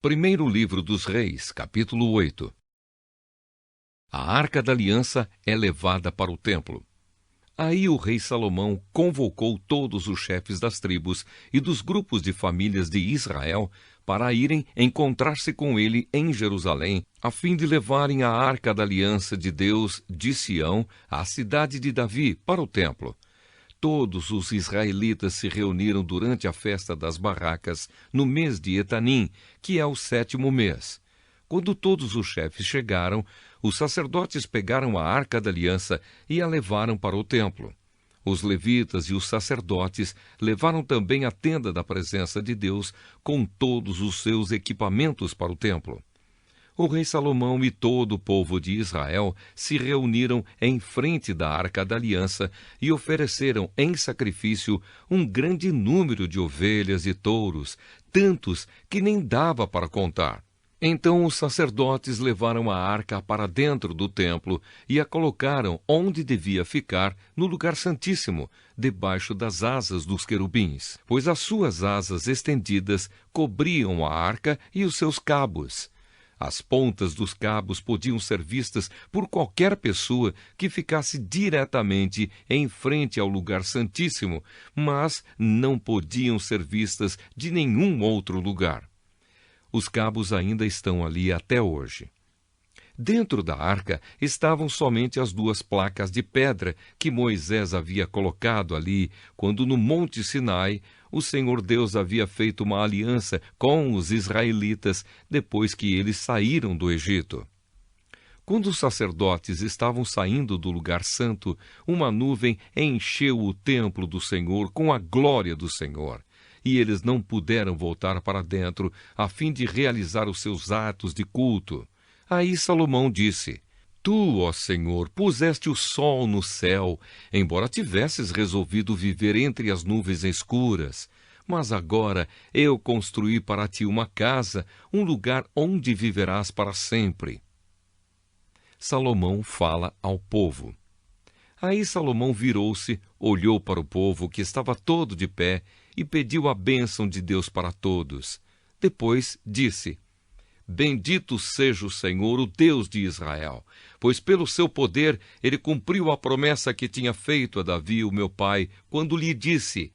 Primeiro livro dos Reis, capítulo 8. A Arca da Aliança é levada para o templo. Aí o rei Salomão convocou todos os chefes das tribos e dos grupos de famílias de Israel para irem encontrar-se com ele em Jerusalém, a fim de levarem a Arca da Aliança de Deus de Sião, à cidade de Davi, para o templo. Todos os israelitas se reuniram durante a festa das barracas, no mês de Etanim, que é o 7º mês. Quando todos os chefes chegaram, os sacerdotes pegaram a Arca da Aliança e a levaram para o templo. Os levitas e os sacerdotes levaram também a tenda da presença de Deus com todos os seus equipamentos para o templo. O rei Salomão e todo o povo de Israel se reuniram em frente da Arca da Aliança e ofereceram em sacrifício um grande número de ovelhas e touros, tantos que nem dava para contar. Então os sacerdotes levaram a arca para dentro do templo e a colocaram onde devia ficar, no lugar santíssimo, debaixo das asas dos querubins, pois as suas asas estendidas cobriam a arca e os seus cabos. As pontas dos cabos podiam ser vistas por qualquer pessoa que ficasse diretamente em frente ao lugar santíssimo, mas não podiam ser vistas de nenhum outro lugar. Os cabos ainda estão ali até hoje. Dentro da arca estavam somente as 2 placas de pedra que Moisés havia colocado ali, quando no Monte Sinai o Senhor Deus havia feito uma aliança com os israelitas depois que eles saíram do Egito. Quando os sacerdotes estavam saindo do lugar santo, uma nuvem encheu o templo do Senhor com a glória do Senhor. E eles não puderam voltar para dentro, a fim de realizar os seus atos de culto. Aí Salomão disse: Tu, ó Senhor, puseste o sol no céu, embora tivesses resolvido viver entre as nuvens escuras. Mas agora eu construí para ti uma casa, um lugar onde viverás para sempre. Salomão fala ao povo. Aí Salomão virou-se, olhou para o povo que estava todo de pé e pediu a bênção de Deus para todos. Depois disse: Bendito seja o Senhor, o Deus de Israel, pois pelo seu poder ele cumpriu a promessa que tinha feito a Davi, o meu pai, quando lhe disse: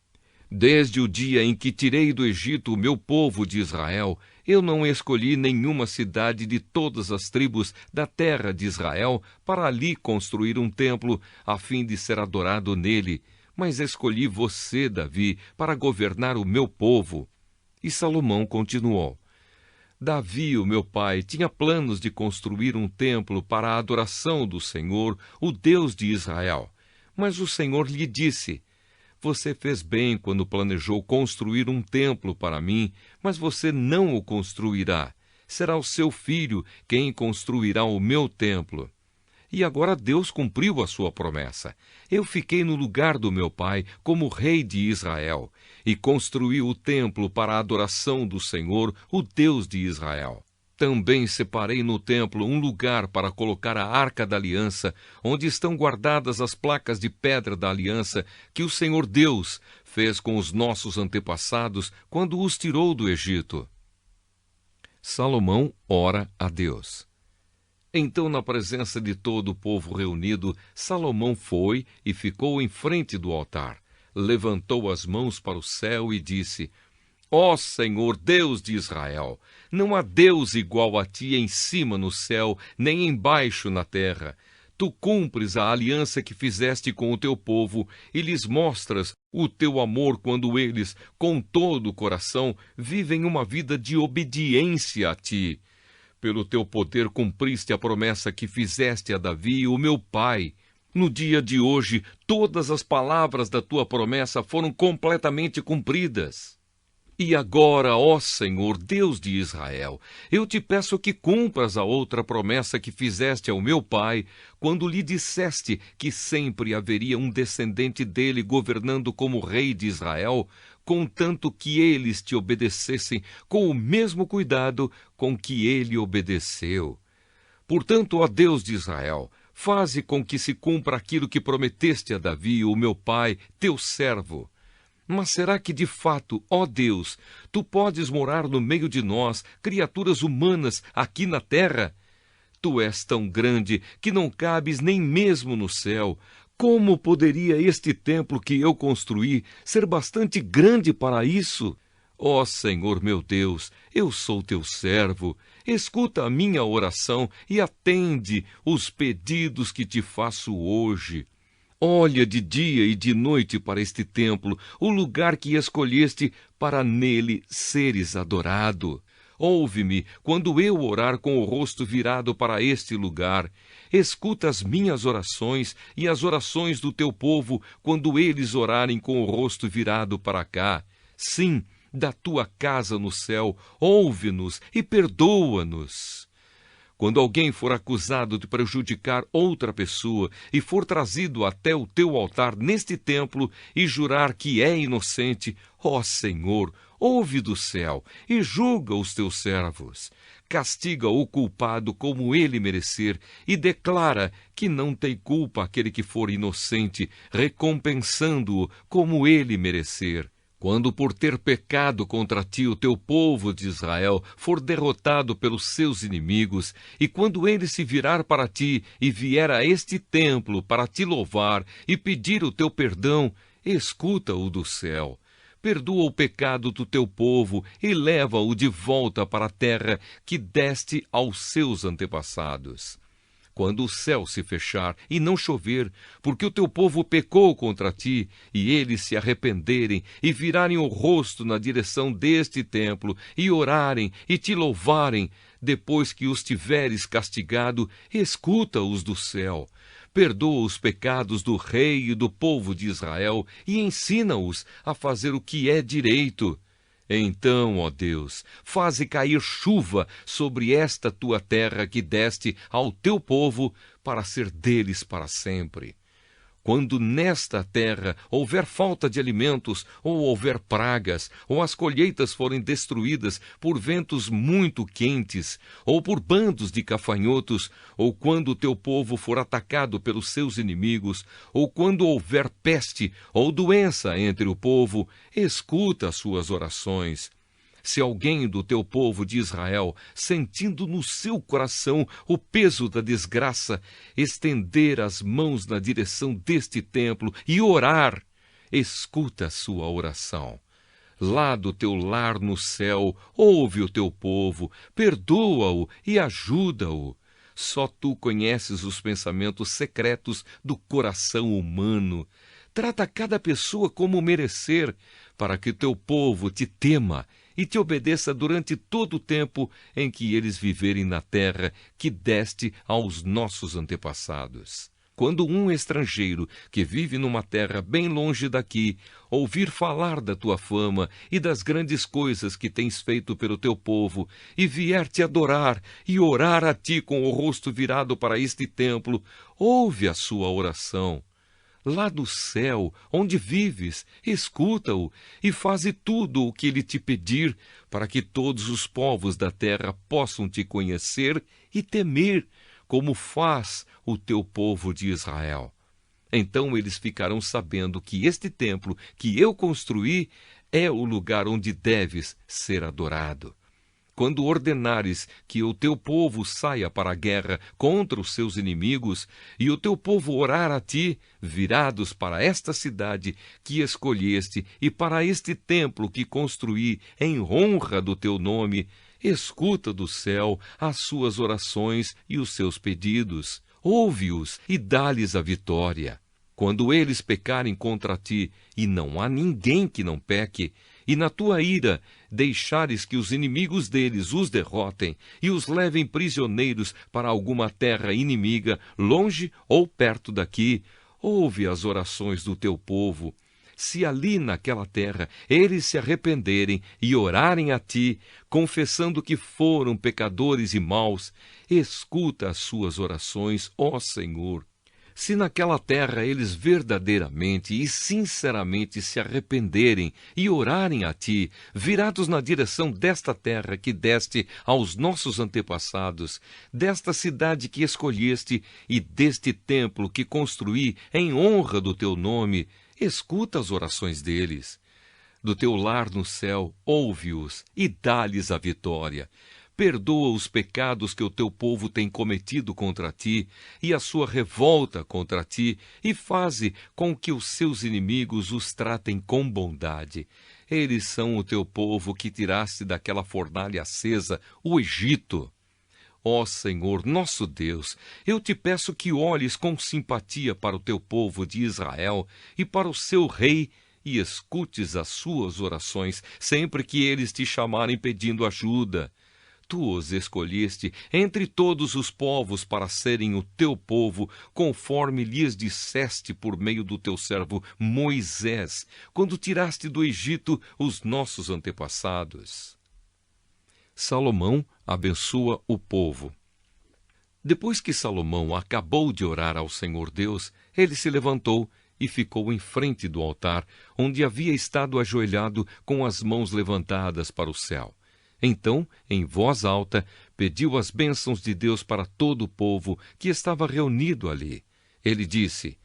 Desde o dia em que tirei do Egito o meu povo de Israel, eu não escolhi nenhuma cidade de todas as tribos da terra de Israel para ali construir um templo, a fim de ser adorado nele, mas escolhi você, Davi, para governar o meu povo. E Salomão continuou: Davi, o meu pai, tinha planos de construir um templo para a adoração do Senhor, o Deus de Israel. Mas o Senhor lhe disse: Você fez bem quando planejou construir um templo para mim, mas você não o construirá. Será o seu filho quem construirá o meu templo. E agora Deus cumpriu a sua promessa. Eu fiquei no lugar do meu pai como rei de Israel e construí o templo para a adoração do Senhor, o Deus de Israel. Também separei no templo um lugar para colocar a Arca da Aliança, onde estão guardadas as placas de pedra da aliança que o Senhor Deus fez com os nossos antepassados quando os tirou do Egito. Salomão ora a Deus. Então, na presença de todo o povo reunido, Salomão foi e ficou em frente do altar. Levantou as mãos para o céu e disse: Ó Senhor, Deus de Israel, não há Deus igual a ti em cima no céu, nem embaixo na terra. Tu cumpres a aliança que fizeste com o teu povo e lhes mostras o teu amor quando eles, com todo o coração, vivem uma vida de obediência a ti. Pelo teu poder cumpriste a promessa que fizeste a Davi, o meu pai. No dia de hoje, todas as palavras da tua promessa foram completamente cumpridas. E agora, ó Senhor, Deus de Israel, eu te peço que cumpras a outra promessa que fizeste ao meu pai, quando lhe disseste que sempre haveria um descendente dele governando como rei de Israel, contanto que eles te obedecessem com o mesmo cuidado com que ele obedeceu. Portanto, ó Deus de Israel, faze com que se cumpra aquilo que prometeste a Davi, o meu pai, teu servo. Mas será que de fato, ó Deus, tu podes morar no meio de nós, criaturas humanas, aqui na terra? Tu és tão grande que não cabes nem mesmo no céu. Como poderia este templo que eu construí ser bastante grande para isso? Ó Senhor meu Deus, eu sou teu servo. Escuta a minha oração e atende os pedidos que te faço hoje. Olha de dia e de noite para este templo, o lugar que escolheste para nele seres adorado. Ouve-me quando eu orar com o rosto virado para este lugar. Escuta as minhas orações e as orações do teu povo quando eles orarem com o rosto virado para cá. Sim, da tua casa no céu, ouve-nos e perdoa-nos. Quando alguém for acusado de prejudicar outra pessoa e for trazido até o teu altar neste templo e jurar que é inocente, ó Senhor, ouve do céu e julga os teus servos. Castiga o culpado como ele merecer e declara que não tem culpa aquele que for inocente, recompensando-o como ele merecer. Quando por ter pecado contra ti o teu povo de Israel for derrotado pelos seus inimigos, e quando ele se virar para ti e vier a este templo para te louvar e pedir o teu perdão, escuta-o do céu. Perdoa o pecado do teu povo e leva-o de volta para a terra que deste aos seus antepassados. Quando o céu se fechar e não chover, porque o teu povo pecou contra ti, e eles se arrependerem e virarem o rosto na direção deste templo, e orarem e te louvarem, depois que os tiveres castigado, escuta-os do céu. Perdoa os pecados do rei e do povo de Israel, e ensina-os a fazer o que é direito. Então, ó Deus, faze cair chuva sobre esta tua terra que deste ao teu povo para ser deles para sempre. Quando nesta terra houver falta de alimentos, ou houver pragas, ou as colheitas forem destruídas por ventos muito quentes, ou por bandos de gafanhotos, ou quando o teu povo for atacado pelos seus inimigos, ou quando houver peste ou doença entre o povo, escuta as suas orações. Se alguém do teu povo de Israel, sentindo no seu coração o peso da desgraça, estender as mãos na direção deste templo e orar, escuta a sua oração. Lá do teu lar no céu, ouve o teu povo, perdoa-o e ajuda-o. Só tu conheces os pensamentos secretos do coração humano. Trata cada pessoa como merecer, para que teu povo te tema e te obedeça durante todo o tempo em que eles viverem na terra que deste aos nossos antepassados. Quando um estrangeiro que vive numa terra bem longe daqui ouvir falar da tua fama e das grandes coisas que tens feito pelo teu povo e vier te adorar e orar a ti com o rosto virado para este templo, ouve a sua oração. Lá do céu, onde vives, escuta-o e faze tudo o que ele te pedir, para que todos os povos da terra possam te conhecer e temer, como faz o teu povo de Israel. Então eles ficarão sabendo que este templo que eu construí é o lugar onde deves ser adorado. Quando ordenares que o teu povo saia para a guerra contra os seus inimigos, e o teu povo orar a ti, virados para esta cidade que escolheste e para este templo que construí em honra do teu nome, escuta do céu as suas orações e os seus pedidos. Ouve-os e dá-lhes a vitória. Quando eles pecarem contra ti, e não há ninguém que não peque, e na tua ira deixares que os inimigos deles os derrotem e os levem prisioneiros para alguma terra inimiga, longe ou perto daqui, ouve as orações do teu povo. Se ali naquela terra eles se arrependerem e orarem a ti, confessando que foram pecadores e maus, escuta as suas orações, ó Senhor. Se naquela terra eles verdadeiramente e sinceramente se arrependerem e orarem a ti, virados na direção desta terra que deste aos nossos antepassados, desta cidade que escolheste e deste templo que construí em honra do teu nome, escuta as orações deles. do teu lar no céu, ouve-os e dá-lhes a vitória. Perdoa os pecados que o teu povo tem cometido contra ti e a sua revolta contra ti, e faze com que os seus inimigos os tratem com bondade. Eles são o teu povo que tiraste daquela fornalha acesa, o Egito. Ó Senhor, nosso Deus, eu te peço que olhes com simpatia para o teu povo de Israel e para o seu rei, e escutes as suas orações sempre que eles te chamarem pedindo ajuda. Tu os escolheste entre todos os povos para serem o teu povo, conforme lhes disseste por meio do teu servo Moisés, quando tiraste do Egito os nossos antepassados. Salomão abençoa o povo. Depois que Salomão acabou de orar ao Senhor Deus, ele se levantou e ficou em frente do altar, onde havia estado ajoelhado com as mãos levantadas para o céu. Então, em voz alta, pediu as bênçãos de Deus para todo o povo que estava reunido ali. Ele disse: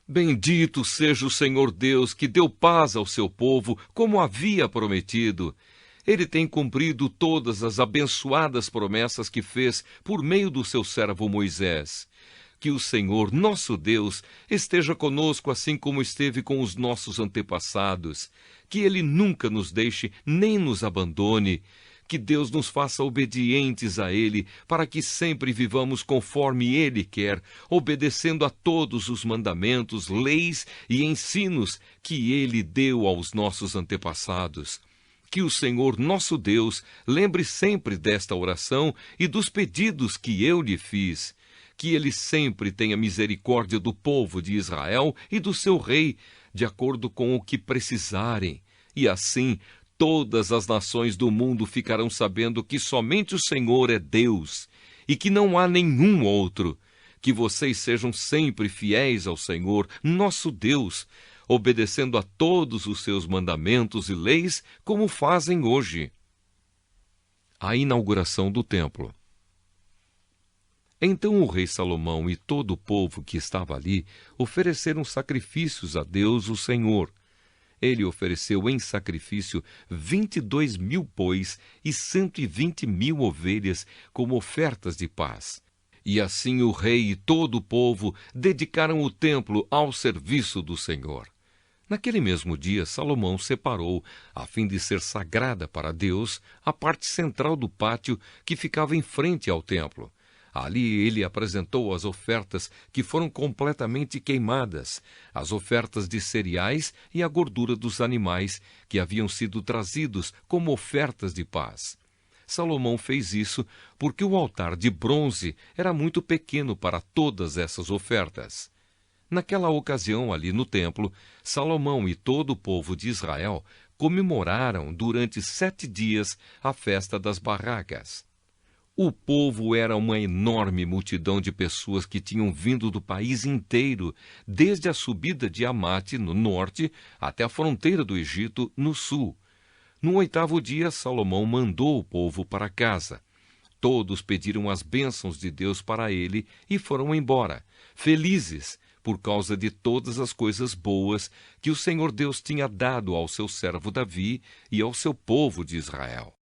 Bendito seja o Senhor Deus, que deu paz ao seu povo, como havia prometido. Ele tem cumprido todas as abençoadas promessas que fez por meio do seu servo Moisés. Que o Senhor, nosso Deus, esteja conosco assim como esteve com os nossos antepassados. Que Ele nunca nos deixe nem nos abandone. Que Deus nos faça obedientes a Ele, para que sempre vivamos conforme Ele quer, obedecendo a todos os mandamentos, leis e ensinos que Ele deu aos nossos antepassados. Que o Senhor, nosso Deus, lembre sempre desta oração e dos pedidos que eu lhe fiz. Que Ele sempre tenha misericórdia do povo de Israel e do seu rei, de acordo com o que precisarem. E assim, todas as nações do mundo ficarão sabendo que somente o Senhor é Deus e que não há nenhum outro. Que vocês sejam sempre fiéis ao Senhor, nosso Deus, obedecendo a todos os seus mandamentos e leis, como fazem hoje. A inauguração do templo. Então o rei Salomão e todo o povo que estava ali ofereceram sacrifícios a Deus, o Senhor. Ele ofereceu em sacrifício 22.000 bois e 120.000 ovelhas como ofertas de paz. E assim o rei e todo o povo dedicaram o templo ao serviço do Senhor. Naquele mesmo dia, Salomão separou, a fim de ser sagrada para Deus, a parte central do pátio que ficava em frente ao templo. Ali ele apresentou as ofertas que foram completamente queimadas, as ofertas de cereais e a gordura dos animais que haviam sido trazidos como ofertas de paz. Salomão fez isso porque o altar de bronze era muito pequeno para todas essas ofertas. Naquela ocasião, ali no templo, Salomão e todo o povo de Israel comemoraram durante 7 dias a festa das barracas. O povo era uma enorme multidão de pessoas que tinham vindo do país inteiro, desde a subida de Amate, no norte, até a fronteira do Egito, no sul. No 8º dia, Salomão mandou o povo para casa. Todos pediram as bênçãos de Deus para ele e foram embora, felizes, por causa de todas as coisas boas que o Senhor Deus tinha dado ao seu servo Davi e ao seu povo de Israel.